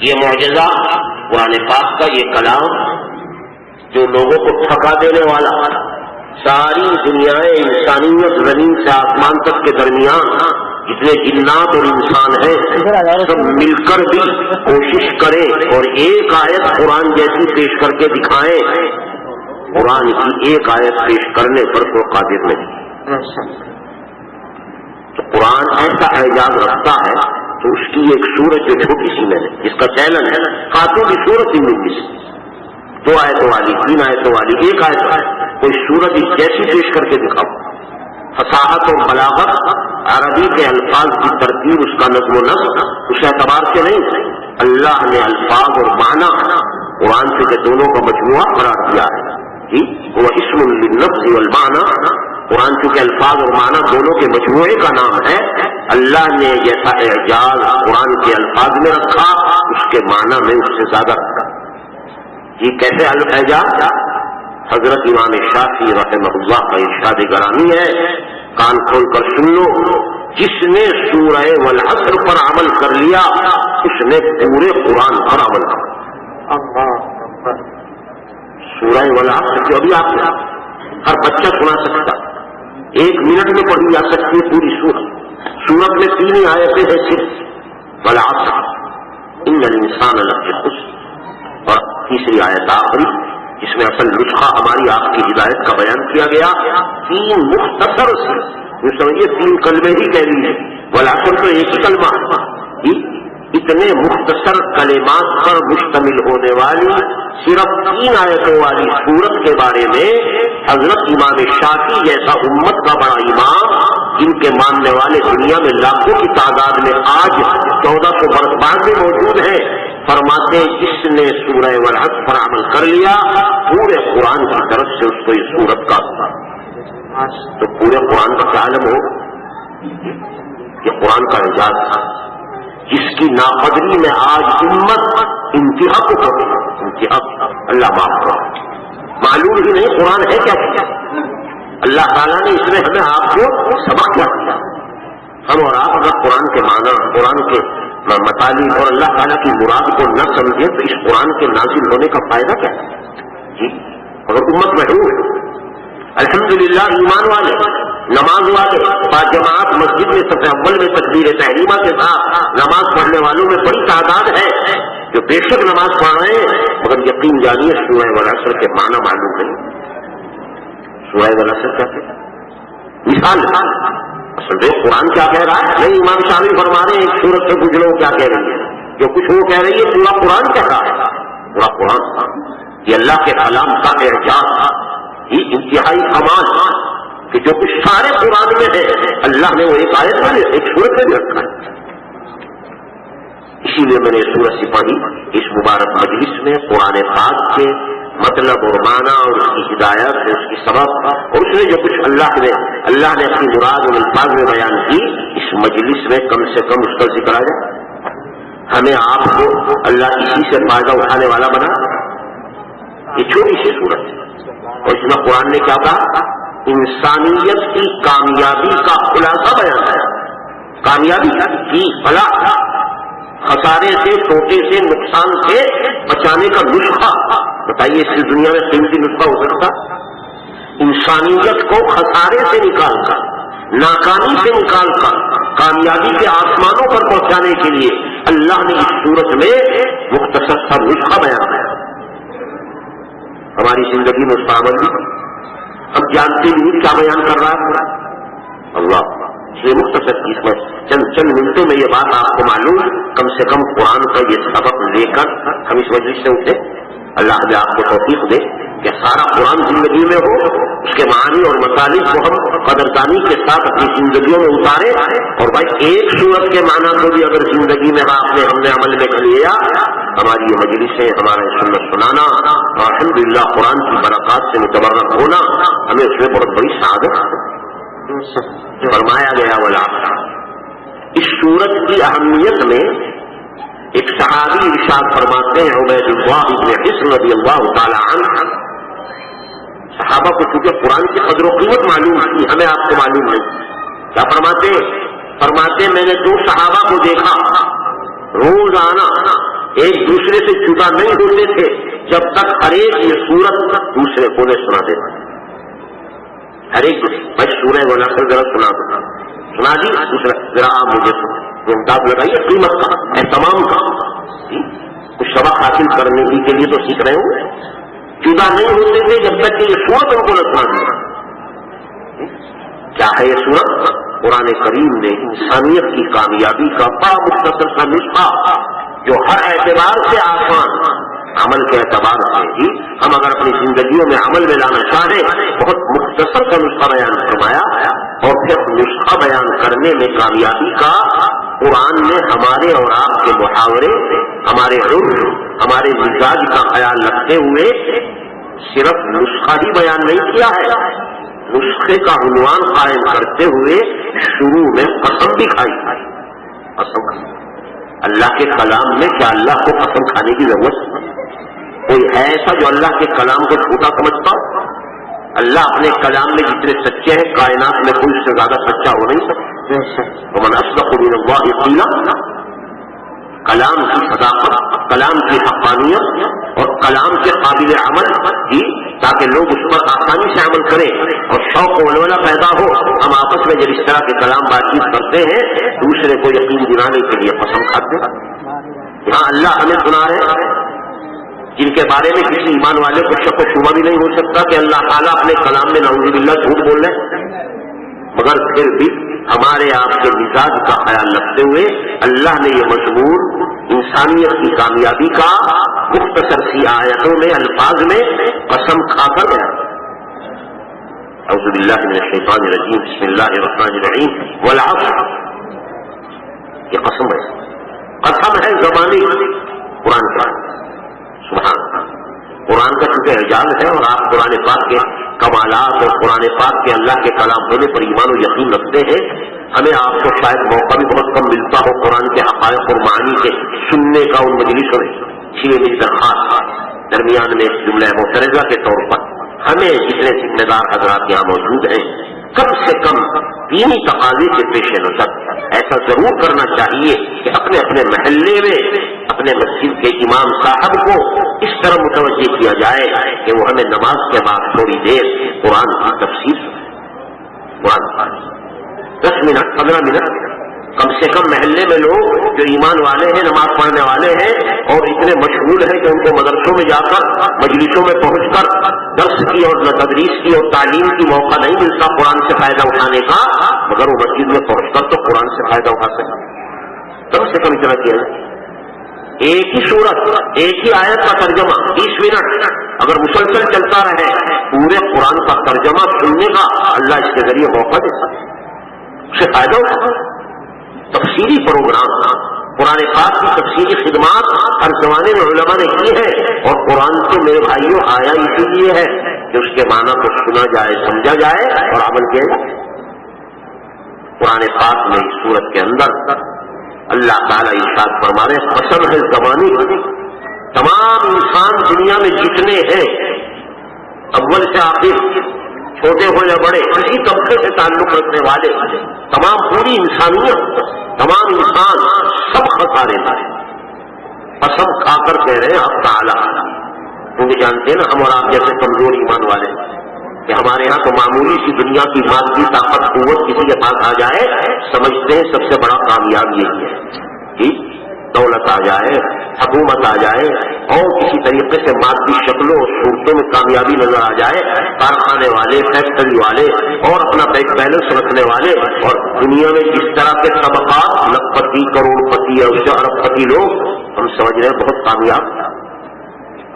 یہ معجزہ قرآن پاک کا، یہ کلام جو لوگوں کو تھکا دینے والا، ساری دنیائیں انسانیت زمین سے آسمان تک کے درمیان جتنے جنات اور انسان ہیں سب مل کر بھی کوشش کریں اور ایک آیت قرآن جیسی پیش کر کے دکھائیں، قرآن کی ایک آیت پیش کرنے پر تو قادر نہیں۔ تو قرآن ایسا اعجاز رکھتا ہے تو اس کی ایک سورت جو چھوٹی سی میں نے جس کا چیلنج ہے خاتون کی سورت ہی ملی سی، 2 آیتوں والی، 3 آیتوں والی، ایک آیت کوئی سورت جیسی پیش کر کے دکھاؤ۔ فصاحت اور بلاغت، عربی کے الفاظ کی ترتیب، اس کا نظم و نسق اس اعتبار سے نہیں، اللہ نے الفاظ اور معنی قرآن سے کہ دونوں کا مجموعہ قرار دیا ہے۔ جی وہ اسم لللفظ والمعنی، قرآن چونکہ الفاظ اور معنی دونوں کے مجموعے کا نام ہے، اللہ نے جیسا اعجاز قرآن کے الفاظ میں رکھا اس کے معنی میں اس سے زیادہ رکھا۔ یہ کیسے اعجاز؟ حضرت امام شافعی رحمہ اللہ کا ارشاد گرامی ہے، کان کھول کر سن لو، جس نے سورہ والعصر پر عمل کر لیا اس نے پورے قرآن پر عمل کیا۔ سورہ والعصر جو ابھی آپ نے ہر بچہ سنا سکتا، 1 منٹ میں پڑھی جا سکتی ہے پوری سورت میں 3 ہی آیتیں ہیں صرف، والعصر ان الانسان لفی خسر، اور تیسری آیت آخری جس میں اصل نسخہ ہماری آپ کی ہدایت کا بیان کیا گیا، 3 مختصر سے یہ سمجھیے 3 کلمے ہی کہہ لیجیے، والعصر تو ایک ہی کلمہ، اتنے مختصر کلمات پر مشتمل ہونے والی صرف 3 آیتوں والی سورت کے بارے میں حضرت امام شافعی جیسا امت کا بڑا امام، جن کے ماننے والے دنیا میں لاکھوں کی تعداد میں آج 1400 برس بعد بھی موجود ہیں، فرماتے جس نے سورہ والعصر پر عمل کر لیا پورے قرآن کی طرف سے اس کو اس سورت کا، تو پورے قرآن کا کیا عالم ہو؟ یہ قرآن کا اعجاز تھا جس کی ناقدری میں آج امت انتہا کو کرے، انتہا اللہ معاف کرے، معلوم ہی نہیں قرآن ہے کیا کیا۔ اللہ تعالیٰ نے اس میں ہمیں آپ کو سبق دیا، ہم اور آپ اگر قرآن کے معنی، قرآن کے مطالب اور اللہ تعالیٰ کی مراد کو نہ سمجھیں تو اس قرآن کے نازل ہونے کا فائدہ کیا ہے؟ جی اگر امت محروم ہے، الحمدللہ ایمان والے، نماز والے، باجماعت مسجد میں سب سے اول میں تکبیر تحریمہ کے ساتھ نماز پڑھنے والوں میں بڑی تعداد ہے جو بے شک نماز پڑھ رہے ہیں، مگر یقین جانیے سورہ والعصر کے معنی معلوم نہیں۔ سورہ والعصر کیا ہے؟ مثال اصل قرآن کیا کہہ رہا ہے؟ نہیں، امام شافعی فرما رہے ہیں ایک سورت سے کچھ لوگ کیا کہہ رہی ہے، جو کچھ وہ کہہ رہی ہے پورا قرآن کہہ رہا ہے، پورا قرآن یہ اللہ کے کلام کا اعجاز، یہ انتہائی کمال کہ جو کچھ سارے قرآن میں ہے اللہ نے وہ ایک آیت میں ایک سورت میں بھی رکھا ہے۔ اسی لیے میں نے سورت سپاہی اس مبارک مجلس میں قرآن پاک کے مطلب اور معنی اور اس کی ہدایت اس کی سبب اور اس میں جو کچھ اللہ نے اپنی مراد اور الفاظ میں بیان کی، اس مجلس میں کم سے کم اس کا ذکر آ جائے، ہمیں آپ کو اللہ اسی سے فائدہ اٹھانے والا بنا۔ یہ چھوٹی سی سورت ہے اور اس میں قرآن نے کیا کہا؟ انسانیت کی کامیابی کا خلاصہ بیان ہے، کامیابی کی فلاح، خسارے سے، ٹوٹے سے، نقصان سے بچانے کا نسخہ۔ بتائیے اس دنیا میں قیمتی نسخہ ہو سکتا؟ انسانیت کو خسارے سے نکال کر، ناکامی سے نکال کر کامیابی کے آسمانوں پر پہنچانے کے لیے اللہ نے اس صورت میں مختصر سا نسخہ بیان کیا۔ ہماری زندگی میں اس کا عمل بھی ہم جانتے نہیں کیا بیان کر رہا ہے اللہ، یہ مختصر چیز میں چند منٹوں میں یہ بات آپ کو معلوم، کم سے کم قرآن کا یہ سبق لے کر ہم اس مجلس سے اٹھے۔ اللہ نے آپ کو توفیق دے کہ سارا قرآن زندگی میں ہو، اس کے معانی اور مطالب کو ہم قدردانی کے ساتھ اپنی زندگیوں میں اتارے، اور بھائی ایک سورت کے معنی کو بھی اگر زندگی میں ہم نے عمل میں کر لیا، ہماری یہ مجلسیں، ہمارا سنت سنانا اور الحمدللہ قرآن کی برکات سے متبرک ہونا ہمیں اس میں بہت بڑی سعادت فرمایا گیا۔ والعصر، اس سورت کی اہمیت میں ایک صحابی ارشاد فرماتے ہیں، عبید اللہ بن حصن رضی اللہ تعالی عنہ، صحابہ کو چونکہ قرآن کی قدر و قیمت معلوم تھی، ہمیں آپ کو معلوم نہیں، کیا فرماتے میں نے 2 صحابہ کو دیکھا روزانہ ایک دوسرے سے جدا نہیں ہوتے تھے جب تک ہر ایک یہ سورت دوسرے کو نہ سنا دیتا. ہر ایک بھائی سورہ ولا کر ذرا سنا دی دوسرا ذرا آپ مجھے امداد لگائیے قیمت کا اہتمام کا کچھ سبق حاصل کرنے کے لیے تو سیکھ رہے ہوں. جدا نہیں ہوتے تھے جب تک کہ یہ سورت ان کو نہ سنا دیا. کیا ہے یہ سورت؟ قرآن کریم نے انسانیت کی کامیابی کا بڑا مختصر سا نسخہ جو ہر اعتبار سے آسان، عمل کے اعتبار سے ہی ہم اگر اپنی زندگیوں میں عمل میں لانا چاہیں بہت مختصر کا نسخہ بیان فرمایا. اور پھر نسخہ بیان کرنے میں کامیابی کا قرآن نے ہمارے اور آپ کے محاورے، ہمارے عرف، ہمارے مزاج کا خیال رکھتے ہوئے صرف نسخہ ہی بیان نہیں کیا ہے، نسخے کا عنوان قائم کرتے ہوئے شروع میں قسم بھی کھائی. قسم اللہ کے کلام میں کیا اللہ کو قسم کھانے کی ضرورت؟ کوئی ہے ایسا جو اللہ کے کلام کو چھوٹا سمجھتا؟ اللہ اپنے کلام میں جتنے سچے ہیں کائنات میں کوئی اس سے زیادہ سچا ہو نہیں سکتا. ومن اصدق من اللہ قیلا. کلام کی صداقت، کلام کی حقانیت اور کلام کے قابل عمل کی تاکہ لوگ اس پر آسانی سے عمل کریں اور شوق و ولولہ پیدا ہو. ہم آپس میں جب اس طرح کے کلام بات چیت کرتے ہیں دوسرے کو یقین دلانے کے لیے قسم کھاتے ہیں. یہاں اللہ ہمیں سنا رہے ہیں جن کے بارے میں کسی ایمان والے کو شک و شبہ بھی نہیں ہو سکتا کہ اللہ تعالیٰ اپنے کلام میں نعوذ باللہ جھوٹ بول رہے ہیں. مگر پھر بھی ہمارے آپ کے مزاج کا خیال رکھتے ہوئے اللہ نے یہ مضمون انسانیت کی کامیابی کا مختصر سی آیتوں میں الفاظ میں قسم کھا کر گیا. اعوذ باللہ من الشیطان الرجیم بسم اللہ الرحمن الرحیم والعصر. یہ قسم ہے، قسم ہے زبانی قرآن کا. سبحان قرآن کا چونکہ اعجاز ہے اور آپ قرآن پاک کے کمالات اور قرآن پاک کے اللہ کے کلام ہونے پر ایمان و یقین رکھتے ہیں. ہمیں آپ کو شاید موقع بھی بہت کم ملتا ہو قرآن کے حقائق اور معانی کے سننے کا ان مجلسوں میں. اس لیے میری درخواست درمیان میں جملہ معترضہ کے طور پر ہمیں جتنے ذمہ دار حضرات یہاں موجود ہیں کم سے کم دینی تقاضے کے پیش نظر ایسا ضرور کرنا چاہیے کہ اپنے اپنے محلے میں اپنے مسجد کے امام صاحب کو اس طرح متوجہ کیا جائے کہ وہ ہمیں نماز کے بعد تھوڑی دیر قرآن کی تفسیر قرآن 10 منٹ 15 منٹ کم سے کم محلے میں لوگ جو ایمان والے ہیں نماز پڑھنے والے ہیں اور اتنے مشغول ہیں کہ ان کو مدرسوں میں جا کر مجلسوں میں پہنچ کر درس کی اور تدریس کی اور تعلیم کی موقع نہیں ملتا قرآن سے فائدہ اٹھانے کا، مگر وہ مسجد میں پہنچ کر تو قرآن سے فائدہ اٹھا سکے. کم سے کم اتنا کیا ہے ایک ہی سورت ایک ہی آیت کا ترجمہ 20 منٹ اگر مسلسل چلتا رہے پورے قرآن کا ترجمہ سننے کا اللہ اس کے ذریعے موقع دیتا ہے، اس سے فائدہ اٹھاتا ہے. تفسیری پروگرام قرآن پاک کی تفسیری خدمات ہر زمانے میں علماء نے کی ہے اور قرآن تو میرے بھائیوں آیا اسی لیے ہے کہ اس کے معنی کو سنا جائے سمجھا جائے اور عمل کیا جائے. قرآن پاک میں اس سورت کے اندر اللہ تعالیٰ ارشاد فرما رہے قسم ہے زبانی تمام انسان دنیا میں جتنے ہیں اول سے آخر چھوٹے ہو یا بڑے کسی طبقے سے تعلق رکھنے والے تمام پوری انسانیت تمام انسان سب خسارے میں قسم کھا کر کہہ رہے ہیں اب تعالیٰ کیونکہ جانتے ہیں نا ہم اور آپ جیسے کمزور ایمان والے کہ ہمارے یہاں تو معمولی سی دنیا کی مادی طاقت قوت کسی کے پاس آ جائے سمجھتے ہیں سب سے بڑا کامیاب یہی ہے کہ دولت آ جائے حکومت آ جائے اور کسی طریقے سے مادی شکلوں اور صورتوں میں کامیابی نظر آ جائے. کارخانے والے فیکٹری والے اور اپنا بینک بیلنس رکھنے والے اور دنیا میں جس طرح کے طبقات لکھپتی کروڑ پتی اور ارب پتی لوگ ہم سمجھ رہے ہیں بہت کامیاب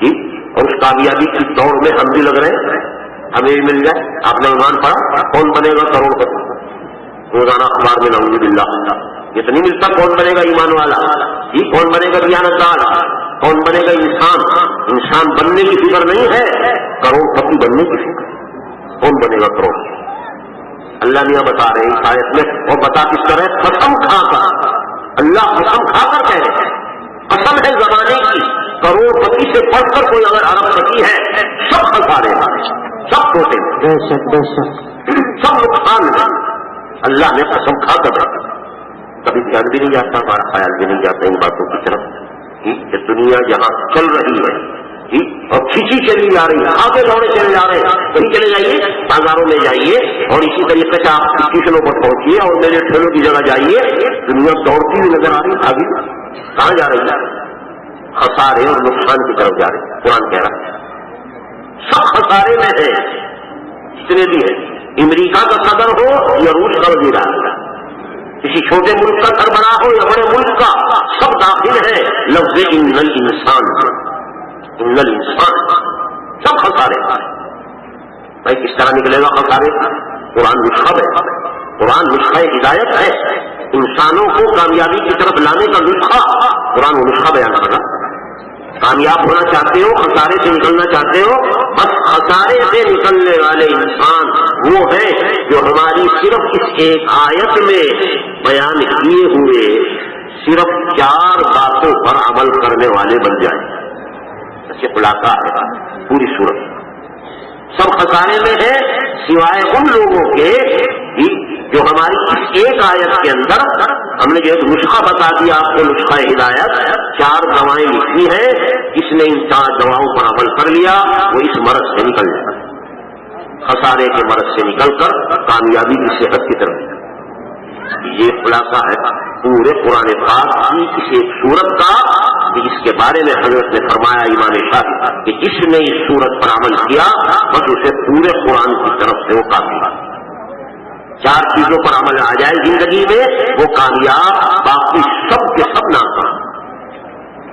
جی اور اس کامیابی کی دوڑ میں ہم بھی لگ رہے ہیں ہمیں بھی مل جائے. آپ نے ایمان پڑھا کون بنے گا کروڑ پتی روزانہ اخبار میں نعوذ باللہ یہ تو نہیں ملتا کون بنے گا ایمان والا جی کون بنے گا دیانتدار کون بنے گا انسان بننے کی فکر نہیں ہے کروڑ پتی بننے کی فکر کون بنے گا کروڑ. اللہ میاں بتا رہے ہیں آیت میں اور بتا کس طرح قسم کھا کر اللہ قسم کھا کر کہہ رہے ہیں قسم ہے زمانے کی کروڑ پتی سے پڑھ کر کوئی اگر ارب پتی ہے سب خسارے سب چھوٹے سب نقصان میں اللہ نے قسم کھا کر رکھا. کبھی دھیان بھی نہیں جاتا ہمارا خیال بھی نہیں جاتا ان باتوں کی طرف کہ دنیا جہاں چل رہی ہے اور کھینچی چلی جا رہی ہے، آگے دوڑے چلے جا رہے ہیں، کہیں چلے جائیے، بازاروں میں جائیے اور اسی طریقے سے آپ اسٹیشنوں پر پہنچیے اور میرے ٹھیلوں کی جگہ جائیے، دنیا دوڑتی ہوئی نظر آ رہی ہے، آگے کہاں جا رہی ہے؟ خسارے اور نقصان کی طرف جا رہے ہیں۔ قرآن کہہ رہا ہے سب خسارے میں ہے، جتنے بھی ہیں، امریکہ کا صدر ہو یا روس کا وزیر اعظم، کسی چھوٹے ملک کا سربراہ ہو یا بڑے ملک کا، سب داخل ہے لفظ ان الانسان، ان الانسان، سب خسارے۔ بھائی کس طرح نکلے گا خسارے؟ قرآن نسخہ ہے، قرآن نسخہ ہدایت ہے، انسانوں کو کامیابی کی طرف لانے کا نسخہ قرآن وہ نسخہ بیان کر رہا۔ کامیاب ہونا چاہتے ہو، خسارے سے نکلنا چاہتے ہو، بس خسارے سے نکلنے والے انسان وہ ہیں جو ہماری صرف اس ایک آیت میں بیان کیے ہوئے صرف 4 باتوں پر عمل کرنے والے بن جائیں۔ ایسے خلاصہ ہے پوری سورت، سب خسارے میں ہے سوائے ان لوگوں کے جو ہماری اس ایک آیت کے اندر ہم نے جو ایک نسخہ بتا دیا آپ کو، نسخہ ہدایت، 4 دوائیں لکھی ہیں، جس نے ان 4 دواؤں پر عمل کر لیا وہ اس مرض سے نکل جائے، خسارے کے مرض سے نکل کر کامیابی کی صحت کی طرف۔ یہ خلاصہ ہے پورے قرآن پاک کی اس ایک سورت کا، جس کے بارے میں حضرت نے فرمایا امام شافعی کہ جس نے اس سورت پر عمل کیا بس اسے پورے قرآن کی طرف سے وہ کامیاب۔ 4 چیزوں پر عمل آ جائے زندگی میں وہ کامیاب، باقی سب کے سب ناکام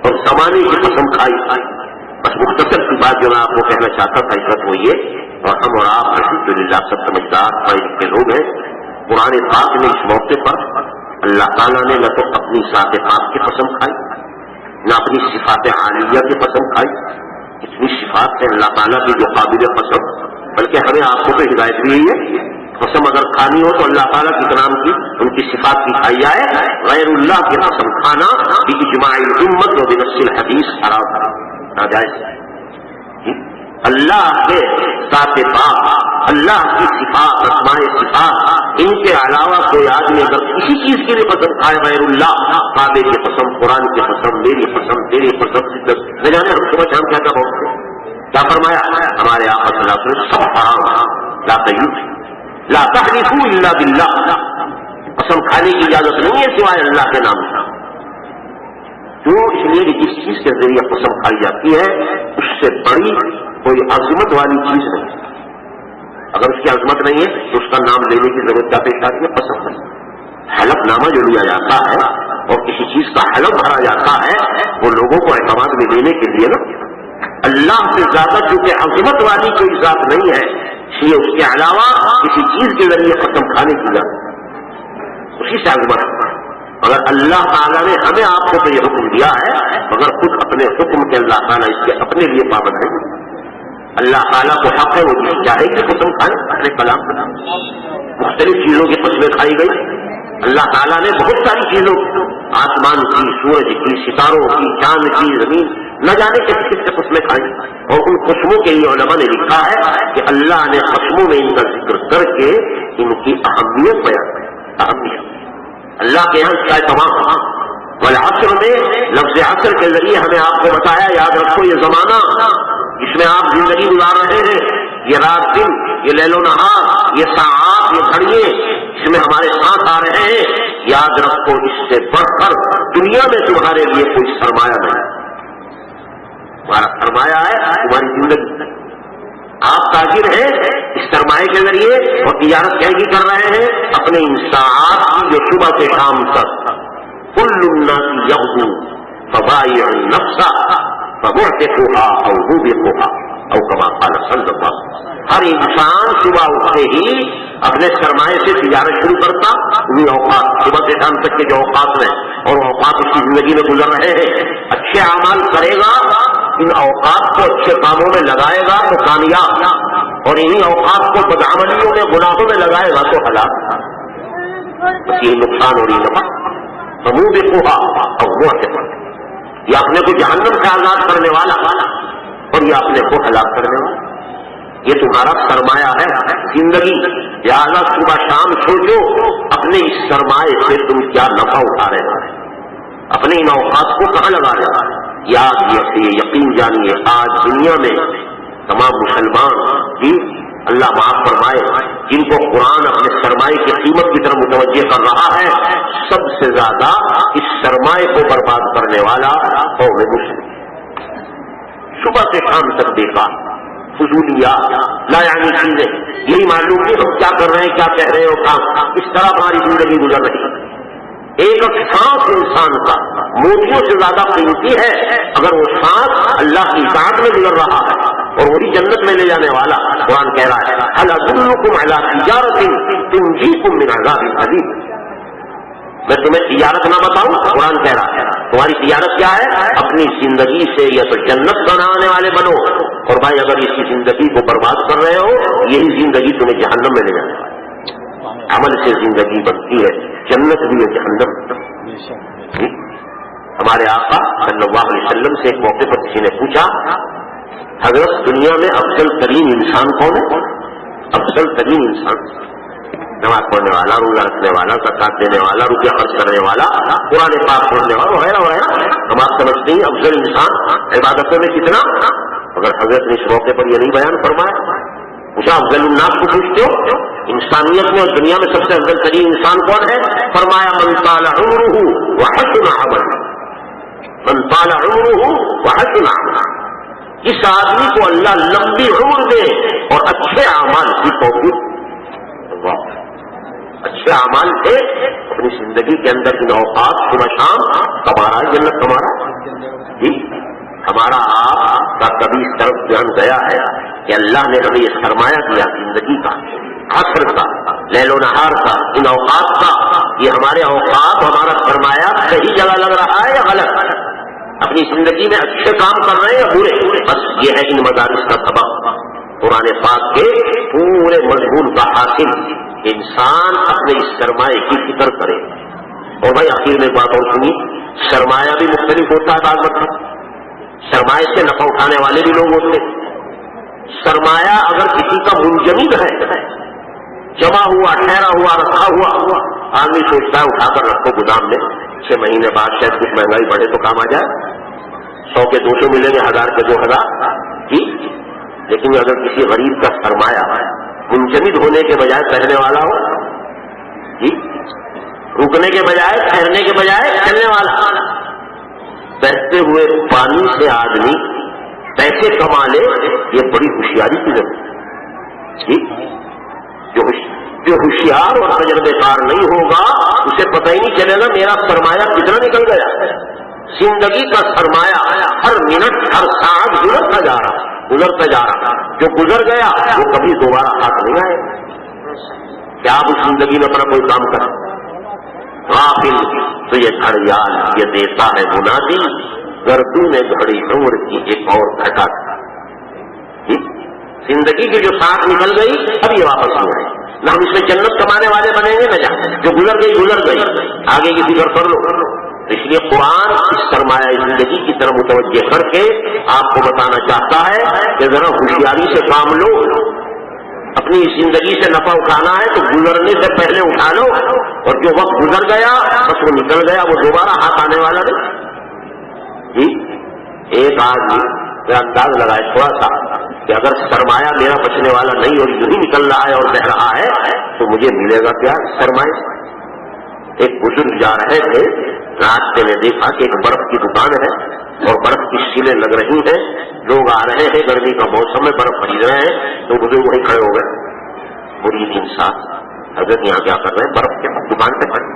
اور زمانے کی قسم کھائی۔ بس مختصر سی بات جو میں آپ کو کہنا چاہتا تھا اس وقت وہ یہ، اور ہم اور آپ الحمدللہ سب سمجھدار پڑھے لکھے لوگ ہیں، قرآن پاک نے اس موقع پر اللہ تعالیٰ نے نہ تو اپنی ذات پاک کی قسم کھائی، نہ اپنی صفات عالیہ کی قسم کھائی، اتنی صفات ہے اللہ تعالیٰ کی جو قابل قسم، بلکہ ہمیں آپ کو تو ہدایت دی ہے قسم اگر کھانی ہو تو اللہ تعالیٰ کی نام کی ان کی صفات کی کھائی جائے، غیر اللہ کی قسم کھانا باجماع الامت و بنص الحدیث حرام ناجائز۔ اللہ کے ذات پاک، اللہ کی صفات، اسماء صفات، ان کے علاوہ کوئی آدمی اگر کسی چیز کے لیے قسم کھائے غیر اللہ، کعبے کی قسم، قرآن کی قسم، میری قسم، تیری قسم، نہ جانے ہم صبح شام کیا بولتے ہیں، کیا فرمایا ہمارے آقا صلی اللہ علیہ وسلم، سب حرام، لا تحلفوا لا تحلفوا الا باللہ، قسم کھانے کی اجازت نہیں ہے سوائے اللہ کے نام سے۔ کیوں؟ اس لیے کہ جس چیز کے ذریعے قسم کھائی جاتی ہے اس سے بڑی کوئی عظمت والی چیز نہیں، اگر اس کی عظمت نہیں ہے تو اس کا نام لینے کی ضرورت کیا پیش آتی ہے؟ قسم نہیں۔ حلف نامہ جو لیا جاتا ہے اور کسی چیز کا حلف بھرا جاتا ہے وہ لوگوں کو اعتماد میں لینے کے لیے نا، اللہ سے زیادہ چونکہ عظمت والی کوئی ذات نہیں ہے، اس لیے اس کے علاوہ کسی چیز کے ذریعے قسم کھانے کی ضرورت اسی سے عظمت ہے۔ اگر اللہ تعالیٰ نے ہمیں آپ کو تو یہ حکم دیا ہے، مگر خود اپنے حکم کے اللہ تعالیٰ اس کے اپنے لیے پابند ہے۔ اللہ تعالیٰ کو حق ہے وہ چاہے کہ قسم کھائے، اپنے کلام کا مختلف چیزوں کی قسمیں کھائی گئی۔ اللہ تعالیٰ نے بہت ساری چیزوں، آسمان کی، سورج کی، ستاروں کی، چاند کی، زمین، نہ جانے کس کس سے قسمیں کھائی، اور ان قسموں کے لیے علماء نے لکھا ہے کہ اللہ نے قسموں میں ان کا ذکر کر کے ان کی اہمیت بیان کی۔ اہمیت اللہ کے یہاں کیا تمام والعصر میں لفظ عصر کے ذریعے ہمیں آپ کو بتایا، یاد رکھو یہ زمانہ جس میں آپ زندگی گزار رہے ہیں، یہ رات دن، یہ لیل و نہار، یہ ساعات، یہ گھڑیے جس میں ہمارے ساتھ آ رہے ہیں، یاد رکھو اس سے بڑھ کر دنیا میں تمہارے لیے کوئی سرمایہ نہیں، تمہارا سرمایہ ہے تمہاری زندگی۔ آپ تاجر ہیں اس سرمایہ کے ذریعے اور تجارت کیسی کر رہے ہیں اپنے ان ساعات کی جو صبح سے شام تک، کل الناس یغدو فبائع النفس فمعتقها او موبقها او کما قال صلی اللہ علیہ وسلم۔ ہر انسان صبح اٹھتے ہی اپنے سرمایہ سے تجارت شروع کرتا، انہیں اوقات صبح سے شام تک کے جو اوقات ہیں اور اوقات اس کی زندگی میں گزر رہے ہیں، اچھے اعمال کرے گا، ان اوقات کو اچھے کاموں میں لگائے گا تو کامیاب، اور انہیں اوقات کو بدعملیوں میں، گناہوں میں لگائے گا تو ہلاک۔ بس یہ نقصان اور یہ نفع فموبقها او موبقها، یہ اپنے کو جہنم سے آزاد کرنے والا اور یہ اپنے کو ہلاک کرنے والا، یہ تمہارا سرمایہ ہے زندگی۔ لہٰذا صبح شام سوچو اپنے اس سرمایہ سے تم کیا نفع اٹھا رہے ہو، اپنے ان اوقات کو کہاں لگا رہے ہو۔ یاد یقین جانیے آج دنیا میں تمام مسلمان بھی اللہ معاف فرمائے جن کو قرآن اپنے سرمایے کی قیمت کی طرف متوجہ کر رہا ہے، سب سے زیادہ اس سرمایے کو برباد کرنے والا قوم مسلم، صبح سے شام تک بیکار فضولیات لا یعنی چیزیں، یہی معلوم نہیں ہم کیا کر رہے ہیں، کیا کہہ رہے ہو کام، اس طرح ہماری زندگی گزر رہی ہے۔ ایک سانس انسان کا موتیوں سے زیادہ قیمتی ہے، اگر وہ سانس اللہ کی اطاعت میں گزر رہا ہے اور وہی جنت میں لے جانے والا۔ قرآن کہہ رہا ہے هل ادلکم علی تجارۃ تنجیکم من عذاب الیم، میں تمہیں تجارت نہ بتاؤں؟ قرآن کہہ رہا ہے تمہاری تجارت کیا ہے؟ اپنی زندگی سے یا تو جنت بنانے والے بنو، اور بھائی اگر اسی زندگی کو برباد کر رہے ہو یہی زندگی تمہیں جہنم میں لے جانے والی۔ عمل سے زندگی بنتی ہے، جنت بھی ہے جہنم۔ ہمارے آقا صلی اللہ علیہ وسلم سے ایک موقع پر کسی نے پوچھا حضرت دنیا میں افضل ترین انسان کون ہے؟ افضل ترین انسان نماز پڑھنے والا، روزہ رکھنے والا، زکات دینے والا، روپیہ خرچ کرنے والا، قرآن پاک پڑھنے والا وغیرہ وغیرہ، ہم آپ سمجھتے ہیں افضل انسان عبادتوں میں کتنا؟ اگر حضرت نے اس موقع پر یہ نہیں بیان فرمایا، پوچھا افضل الناس کو پوچھتے ہو انسانیت میں اور دنیا میں سب سے افضل ترین انسان کون ہے؟ فرمایا من طال عمره وحسن عمله، من طال عمره وحسن عمله، اس آدمی کو اللہ لمبی عمر دے اور اچھے اعمال کی توفیق، اچھے اعمال سے اپنی زندگی کے اندر ان اوقات صبح شام کما رہا ہے، جنت کما رہا ہے۔ جی ہمارا آپ کا کبھی اس طرف دھیان گیا ہے کہ اللہ نے ہمیں یہ سرمایہ دیا زندگی کا، عصر کا، لیل و نہار کا، ان اوقات کا، یہ ہمارے اوقات ہمارا سرمایہ صحیح جگہ لگ رہا ہے یا غلط؟ اپنی زندگی میں اچھے کام کر رہے ہیں یا برے؟ بس یہ ہے ان مدارس کا سبق، قرآن پاک کے پورے مضمون کا حاصل انسان اپنے اس سرمایہ کی فکر کرے۔ اور بھائی آخر میں بات اور سنی، سرمایہ بھی مختلف ہوتا ہے بعض مطلب، سرمایہ سے نفع اٹھانے والے بھی لوگ ہوتے ہیں۔ سرمایہ اگر کسی کا منجمد ہے، جمع ہوا، ٹھہرا ہوا، رکھا ہوا، آدمی سوچتا ہے اٹھا کر رکھو گودام میں، 6 مہینے بعد شاید کچھ مہنگائی بڑھے تو کام آ جائے، 100 کے 200 ملیں گے، 1000 کے 2000، جی۔ لیکن اگر کسی غریب کا سرمایہ منجمد ہونے کے بجائے رہنے والا ہو، جی، رکنے کے بجائے، ٹھہرنے کے بجائے چلنے والا، بہتے ہوئے پانی سے آدمی پیسے کما لے، یہ بڑی ہوشیاری کی ضرورت ہے۔ جو ہوشیار اور تجربے کار نہیں ہوگا اسے پتہ ہی نہیں چلے گا میرا سرمایہ کتنا نکل گیا۔ زندگی کا سرمایہ ہر منٹ ہر ساعت گزرتا جا رہا، جو گزر گیا وہ کبھی دوبارہ ہاتھ نہیں آئے۔ کیا آپ اس زندگی میں اپنا کوئی کام کریں؟ غافل تو یہ گھڑیال یہ دیتا ہے منادی، گردوں نے گھڑی عمر کی ایک اور گھٹا تھا۔ زندگی کی جو ساتھ نکل گئی اب یہ واپس نہیں آئے، نہ ہم اس میں جنت کمانے والے بنیں گے، نہ جائیں، جو گزر گئی، آگے کی فکر کر لو۔ اس لیے قرآن اس سرمایہ زندگی کی طرف متوجہ کر کے آپ کو بتانا چاہتا ہے کہ ذرا ہوشیاری سے کام لو، اپنی زندگی سے نفع اٹھانا ہے تو گزرنے سے پہلے اٹھا لو، اور جو وقت گزر گیا بس وہ نکل گیا، وہ دوبارہ ہاتھ آنے والا نہیں۔ جی ایک آدمی میرا انداز لگائے تھوڑا سا کہ اگر سرمایہ میرا بچنے والا نہیں اور یوں ہی نکل رہا ہے اور بہ رہا ہے تو مجھے ملے گا کیا سرمایہ؟ ایک بزرگ جا رہے تھے، راستے میں دیکھا کہ ایک برف کی دکان ہے اور برف کی سیلیں لگ رہی ہیں، لوگ آ رہے ہیں، گرمی کا موسم میں برف خرید رہے ہیں، تو بزرگ وہیں کھڑے ہو گئے۔ مرید انسان حضرت یہاں کیا کر رہے ہیں؟ برف کے دکان پہ کھڑے،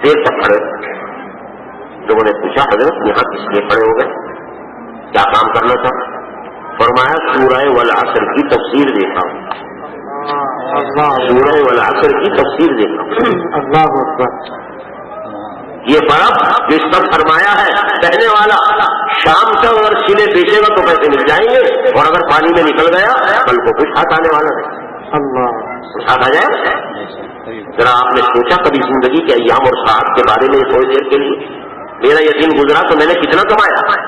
دیر تک کھڑے۔ لوگوں نے پوچھا حضرت یہاں کس لیے کھڑے ہو گئے، کیا کام کرنا تھا؟ فرمایا سورہ والعصر کی تفسیر دیکھا ہوں، سورہ والعصر کی تفسیر دیکھا ہوں۔ اللہ اکبر۔ یہ برف جو اس پر فرمایا ہے کہنے والا، شام تک اگر سیلے بیچے گا تو پیسے مل جائیں گے، اور اگر پانی میں نکل گیا کل کو کچھ ہاتھ آنے والا نہیں۔ اللہ کچھ ہاتھ آ جائے؟ ذرا آپ نے سوچا کبھی زندگی کے ایام اور ساعت کے بارے میں تھوڑی دیر کے لیے؟ میرا یہ دن گزرا تو میں نے کتنا کمایا؟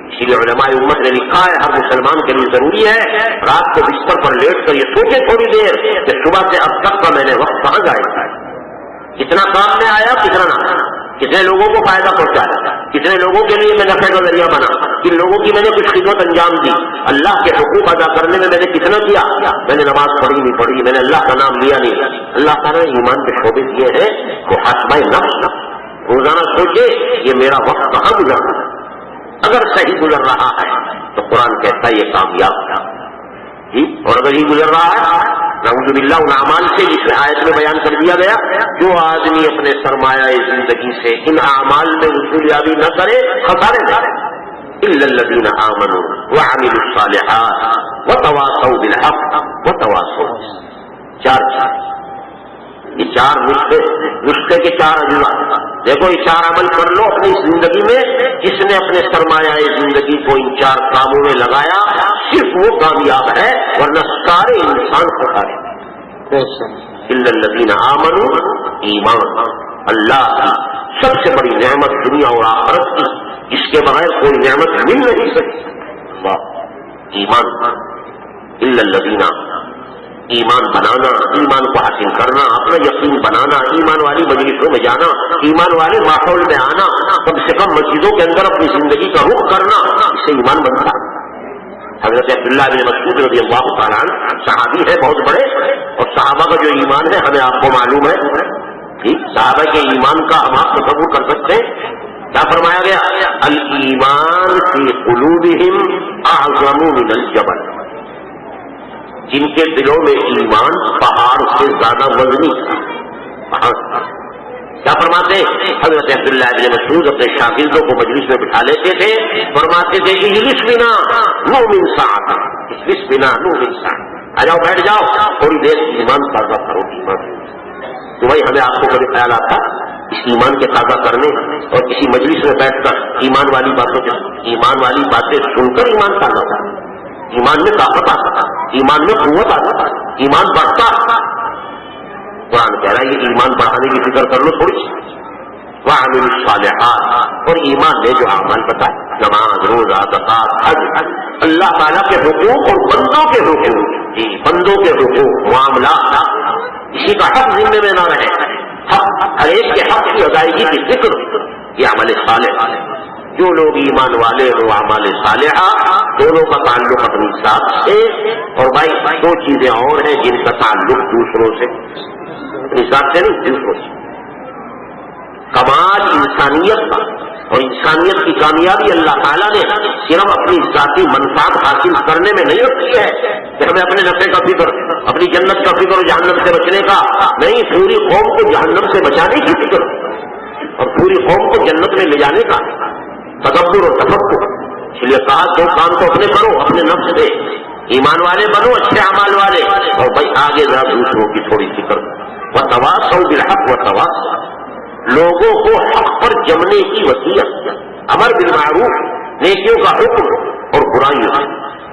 اسی لیے علماء امت نے لکھا ہے ہر مسلمان کے لیے ضروری ہے رات کو بستر پر لیٹ کر یہ سوچے تھوڑی دیر کہ صبح سے اب تک کا میں نے وقت کہاں ضائع کیا، کتنا کام میں آیا، کتنا نہ، کتنے لوگوں کو فائدہ پہنچایا، کتنے لوگوں کے لیے میں نفع کا ذریعہ بنا، کن لوگوں کی میں نے کچھ خدمت انجام دی، اللہ کے حقوق ادا کرنے میں میں نے کتنا کیا، میں نے نماز پڑھی نہیں پڑھی، میں نے اللہ کا نام لیا نہیں۔ اللہ تعالیٰ نے ایمان کے شعبے دیے ہیں، وہ حسبہ نفس روزانہ سوچے یہ میرا وقت کہاں گزر رہا ہے، اگر صحیح گزر رہا ہے تو قرآن کہتا ہے یہ کامیاب تھا جی، اور اگر یہ گزر رہا ہے نعوذ باللہ ان اعمال سے جس آیت میں بیان کر دیا گیا، جو آدمی اپنے سرمایہ زندگی سے ان اعمال میں حصولیابی نہ کرے خسارے میں، الا الذین آمنوا وعملوا الصالحات وتواصوا بالحق وتواصوا چار یہ چار نسخے کے چار اجزاء، دیکھو یہ چار عمل کر لو اپنی زندگی میں، جس نے اپنے سرمایہ زندگی کو ان چار کاموں میں لگایا صرف وہ کامیاب ہے، ورنہ سارے انسان خسارے۔ الا الذین آمنوا ایمان، اللہ کی سب سے بڑی نعمت دنیا اور آخرت کی، اس کے بغیر کوئی نعمت مل نہیں سکتی، اللہ ایمان۔ الا الذین ایمان بنانا، ایمان کو حاصل کرنا، اپنا یقین بنانا، ایمان والی مجلسوں میں جانا، ایمان والے ماحول میں آنا، کم سے کم مسجدوں کے اندر اپنی زندگی کا رخ کرنا، اس سے ایمان بنتا۔ حضرت عبداللہ بن مسعود رضی اللہ تعالیٰ عنہ صحابی ہے بہت بڑے، اور صحابہ کا جو ایمان ہے ہمیں آپ کو معلوم ہے، ٹھیک، صحابہ کے ایمان کا ہم آپ تصور کر سکتے ہیں۔ کیا فرمایا گیا؟ الایمان فی قلوبہم اعظم من الجبل، جن کے دلوں میں ایمان پہاڑ سے زیادہ وزنی تھا۔ کیا فرماتے حضرت عبداللہ بن مسعود اپنے شاگردوں کو مجلس میں بٹھا لیتے تھے، فرماتے تھے اجلس بنا نؤمن ساعۃ، اجلس بنا نؤمن ساعۃ، آ جاؤ بیٹھ جاؤ تھوڑی دیر ایمان تازہ کرو، ایمان۔ تو بھائی ہمیں آپ کو کبھی خیال آتا اس ایمان کے تازہ کرنے اور کسی مجلس میں بیٹھ کر ایمان والی باتیں سن کر ایمان تازہ کرنا، ایمان میں طاقت آتا، ایمان میں قوت آتا، ایمان بڑھتا۔ قرآن کہہ رہا ہے یہ ایمان بڑھانے کی فکر کر لو تھوڑی سی۔ وعملوا الصالحات، اور ایمان نے جو اعمال بتائے، نماز، روزہ، زکات، حج، اللہ تعالیٰ کے حقوق اور بندوں کے حقوق، جی بندوں کے حقوق، معاملات، کسی کا حق ذمے میں نہ رہے، حق ہر ایک کے حق کی ادائیگی کی فکر، یہ عمل صالح ہے۔ جو لوگ ایمان والے ہو اعمال صالحہ، دونوں کا تعلق اپنی ذات سے، اور بھائی دو چیزیں اور ہیں جن کا تعلق دوسروں سے، اپنی ذات سے نہیں دوسروں سے۔ کمال انسانیت کا اور انسانیت کی کامیابی اللہ تعالیٰ نے صرف اپنی ذاتی منفعت حاصل کرنے میں نہیں رکھی ہے کہ ہمیں اپنے نفع کا فکر، اپنی جنت کا فکر اور جہنم سے بچنے کا نہیں، پوری قوم کو جہنم سے بچانے کی فکر اور پوری قوم کو جنت میں لے جانے کا تدبر اور تفکر۔ اس لیے کہا دو کام تو اپنے کرو، اپنے نفس سے ایمان والے بنو، اچھے اعمال والے، اور بھائی آگے ذرا دوسروں کی تھوڑی فکر۔ وتواصوا بالحق وتواصوا، لوگوں کو حق پر جمنے کی وصیت، امر بالمعروف، نیکیوں کا حکم اور برائیوں سے۔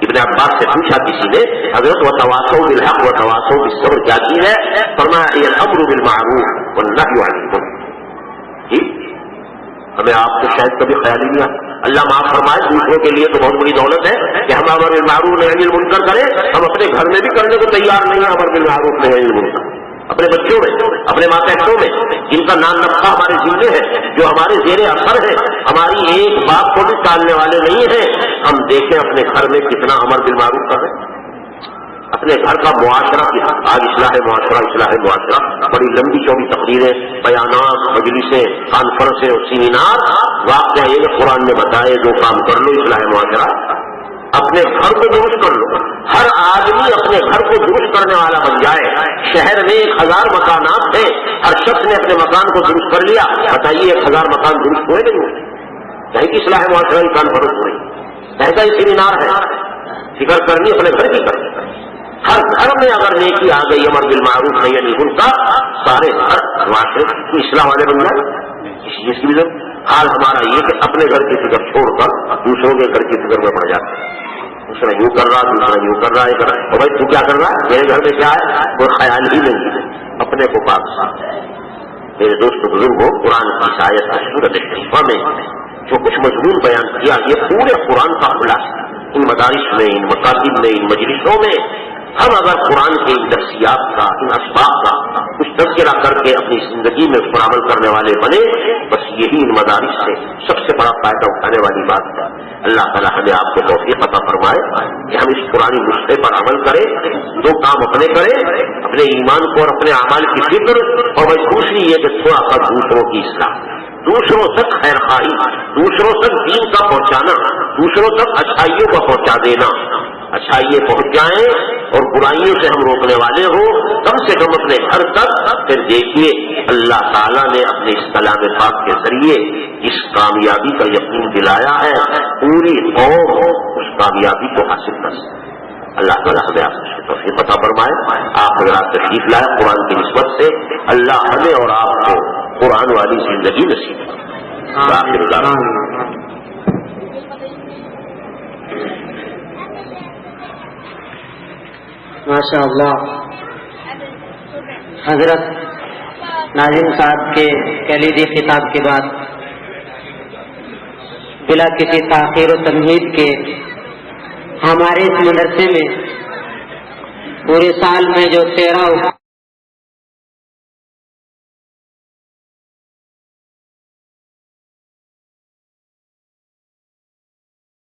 ابن عباس سے پوچھا کسی نے، حضرت وتواصوا بالحق وتواصوا بالصبر کیا چیز ہے؟ فرمایا یہ الامر بالمعروف والنہی عن المنکر۔ جی ہمیں آپ کو شاید کبھی خیال ہی نہیں آتا، اللہ معاف فرمائے، دوسروں کے لیے تو بہت بڑی دولت ہے کہ ہم امر بالمعروف نہی عن المنکر کریں، ہم اپنے گھر میں بھی کرنے کو تیار نہیں ہیں امر بالمعروف نہی عن المنکر، اپنے بچوں میں، اپنے ماتحتوں میں، جن کا نام نقشہ ہمارے ذمے ہے، جو ہمارے زیر اثر ہے، ہماری ایک بات کو بھی ٹالنے والے نہیں ہیں، ہم دیکھیں اپنے گھر میں کتنا امر بالمعروف کر رہے ہیں، اپنے گھر کا معاشرہ کی آج اصلاح معاشرہ، بڑی لمبی چوڑی تقریریں، بیانات، مجلسیں، کانفرنسیں اور سیمینار، واقعہ یہ قرآن نے بتائے جو کام کر لو اصلاح معاشرہ، اپنے گھر کو درست کر لو، ہر آدمی اپنے گھر کو درست کرنے والا بن جائے۔ شہر میں 1000 مکانات ہیں، ہر شخص نے اپنے مکان کو درست کر لیا، بتائیے 1000 مکان درست ہوئے نہیں ہوئے؟ کہیں کی اصلاح معاشرہ کی کانفرنس ہو رہی، کہیں کا یہ سیمینار ہے، فکر کرنی اپنے گھر کی کرنی۔ ہر گھر میں اگر نیکی آ گئی، امر بالمعروف نہی عن المنکر، سارے گھر معاشرے کی اصلاح والے بن جائے۔ اس چیز کی بھی ضرورت۔ حال ہمارا یہ کہ اپنے گھر کی فکر چھوڑ کر دوسروں کے گھر کی فکر میں پڑ جاتا ہے، دوسرا یوں کر رہا، دوسرا یوں کر رہا ہے، اور بھائی تو کیا کر رہا ہے؟ میرے گھر میں کیا ہے؟ کوئی خیال ہی نہیں ہے، اپنے کو پاک صاف۔ میرے دوست بزرگوں، قرآن کی آیت سورۃ الشفا میں جو کچھ مضمون بیان کیا، یہ پورے قرآن کا خلاصہ ان مدارس میں، ان مکاتب میں، ان مجلسوں میں ہم اگر قرآن کے ان نفسیات کا، ان اسباب کا کچھ تذکرہ کر کے اپنی زندگی میں اس پر عمل کرنے والے بنے، بس یہی ان مدارس سے سب سے بڑا فائدہ اٹھانے والی بات ہے۔ اللہ تعالیٰ ہمیں آپ کو توفیق عطا فرمائے کہ ہم اس قرآنی نسخے پر عمل کریں، دو کام اپنے کریں، اپنے ایمان کو اور اپنے اعمال کی فکر، اور بھائی دوسری یہ کہ تھوڑا سا دوسروں کی اصلاح، دوسروں تک خیر خواہی، دوسروں تک دین کا پہنچانا، دوسروں تک اچھائیوں کا پہنچا دینا۔ اچھائیے پہنچ جائیں اور برائیوں سے ہم روکنے والے ہوں، کم سے کم اپنے گھر تک۔ پھر دیکھیے اللہ تعالیٰ نے اپنے اس کلام پاک کے ذریعے اس کامیابی کا یقین دلایا ہے، پوری قوم اس کامیابی کو حاصل کر سکے۔ اللہ تعالیٰ ہمیں آپ سے توفیق عطا فرمائے۔ آپ حضرات تشریف لائے قرآن کی نسبت سے، اللہ ہمیں اور آپ کو قرآن والی زندگی نصیب کرے۔ ماشاء اللہ، حضرت ناظم صاحب کے کلیدی خطاب کے بعد بلا کسی تاخیر و تمہید کے ہمارے اس مدرسے میں پورے سال میں جو 13